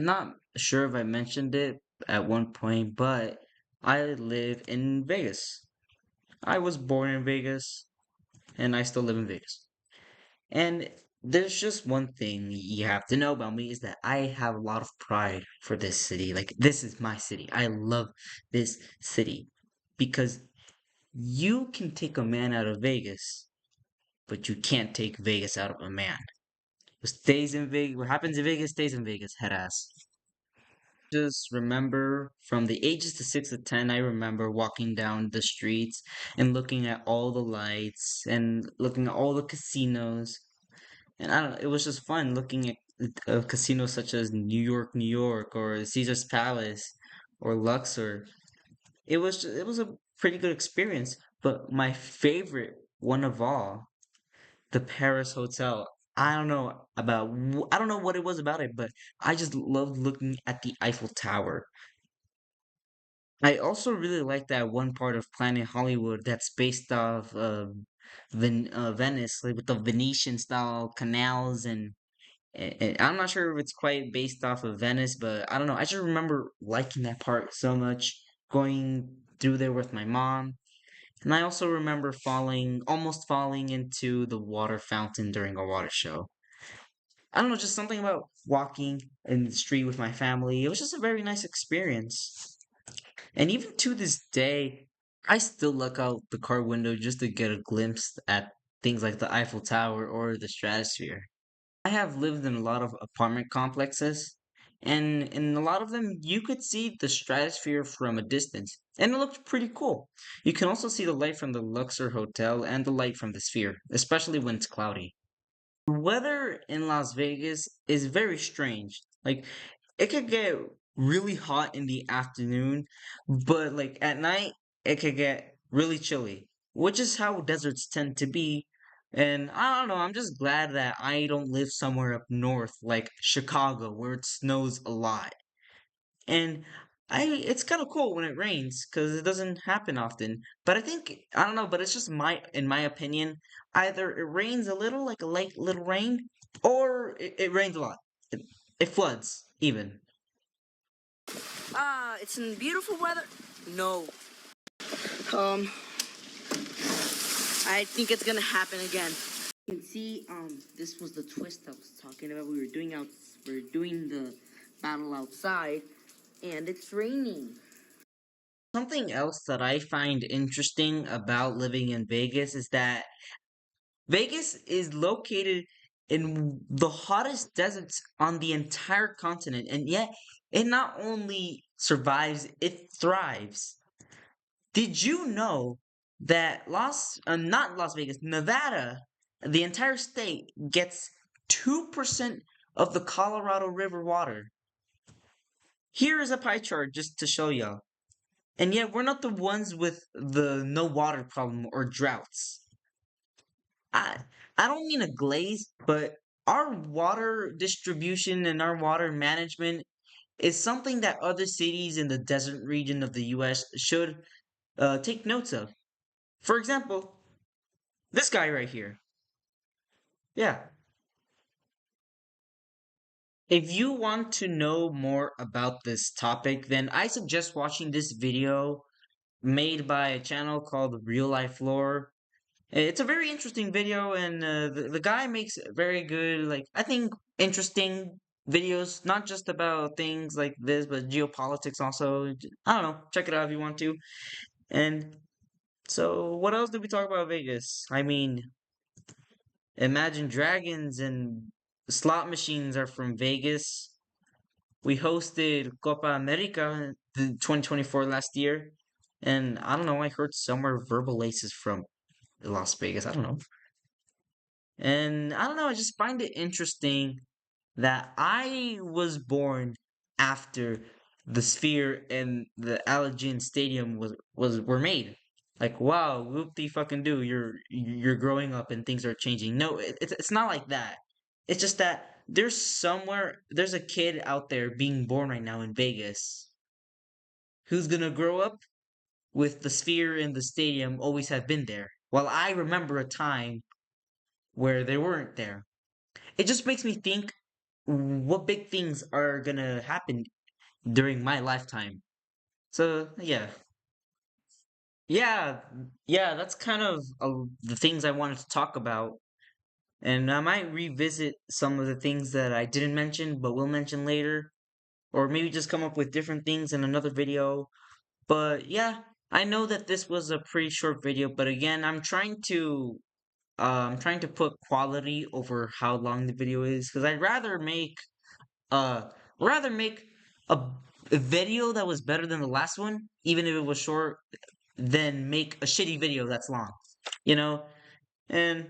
I'm not sure if I mentioned it at one point, but I live in Vegas. I was born in Vegas, and I still live in Vegas. And there's just one thing you have to know about me is that I have a lot of pride for this city. Like, this is my city. I love this city because you can take a man out of Vegas, but you can't take Vegas out of a man. What stays in Vegas, what happens in Vegas stays in Vegas, head ass. Just remember from the ages to 6 to 10, I remember walking down the streets and looking at all the lights and looking at all the casinos. And I don't know, it was just fun looking at casinos such as New York, or Caesar's Palace, or Luxor. It was a pretty good experience. But my favorite one of all, the Paris Hotel. I don't know what it was about it, but I just loved looking at the Eiffel Tower. I also really like that one part of Planet Hollywood that's based off of Venice, like with the Venetian style canals and I'm not sure if it's quite based off of Venice, but I don't know. I just remember liking that part so much, going through there with my mom. And I also remember almost falling into the water fountain during a water show. I don't know, just something about walking in the street with my family. It was just a very nice experience. And even to this day, I still look out the car window just to get a glimpse at things like the Eiffel Tower or the Stratosphere. I have lived in a lot of apartment complexes, and in a lot of them, you could see the stratosphere from a distance, and it looked pretty cool. You can also see the light from the Luxor Hotel and the light from the Sphere, especially when it's cloudy. The weather in Las Vegas is very strange. Like, it could get really hot in the afternoon, but like at night, it could get really chilly, which is how deserts tend to be. And I don't know, I'm just glad that I don't live somewhere up north like Chicago where it snows a lot. And it's kind of cool when it rains because it doesn't happen often. But I don't know, but it's just in my opinion, either it rains a little, like a light little rain, or it rains a lot. It floods even. It's in beautiful weather. No. Um, I think it's gonna happen again. You can see, this was the twist I was talking about. We were doing the battle outside, and it's raining. Something else that I find interesting about living in Vegas is that Vegas is located in the hottest deserts on the entire continent, and yet it not only survives, it thrives. Did you know that not Las Vegas, Nevada, the entire state gets 2% of the Colorado River water? Here is a pie chart just to show y'all. And yet we're not the ones with the no water problem or droughts. I I don't mean a glaze, but our water distribution and our water management is something that other cities in the desert region of the US should take notes of. For example, this guy right here. Yeah. If you want to know more about this topic, then I suggest watching this video made by a channel called Real Life Lore. It's a very interesting video, and the guy makes very good, like, I think, interesting videos, not just about things like this, but geopolitics also. I don't know. Check it out if you want to. And so, what else did we talk about Vegas? I mean, Imagine Dragons and slot machines are from Vegas. We hosted Copa America the 2024 last year, and I don't know, I heard somewhere Verbal Ace is from Las Vegas. I don't know. And I don't know, I just find it interesting that I was born after the Sphere and the Allegiant Stadium was were made. Like, wow, whoop de fucking do, you're growing up and things are changing. No, it's not like that. It's just that there's a kid out there being born right now in Vegas who's gonna grow up with the Sphere and the stadium always have been there. While I remember a time where they weren't there. It just makes me think what big things are gonna happen during my lifetime. So yeah, yeah, that's kind of the things I wanted to talk about. And I might revisit some of the things that I didn't mention, but will mention later, or maybe just come up with different things in another video. But yeah, I know that this was a pretty short video, but again, I'm trying to put quality over how long the video is, because I'd uh rather make a, a video that was better than the last one, even if it was short, than make a shitty video that's long. You know? And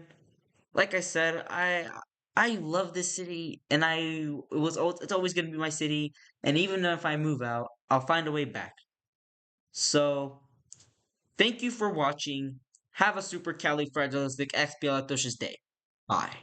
like I said, I love this city, and it's always gonna be my city, and even if I move out, I'll find a way back. So thank you for watching. Have a super califragilistic expialidocious day. Bye.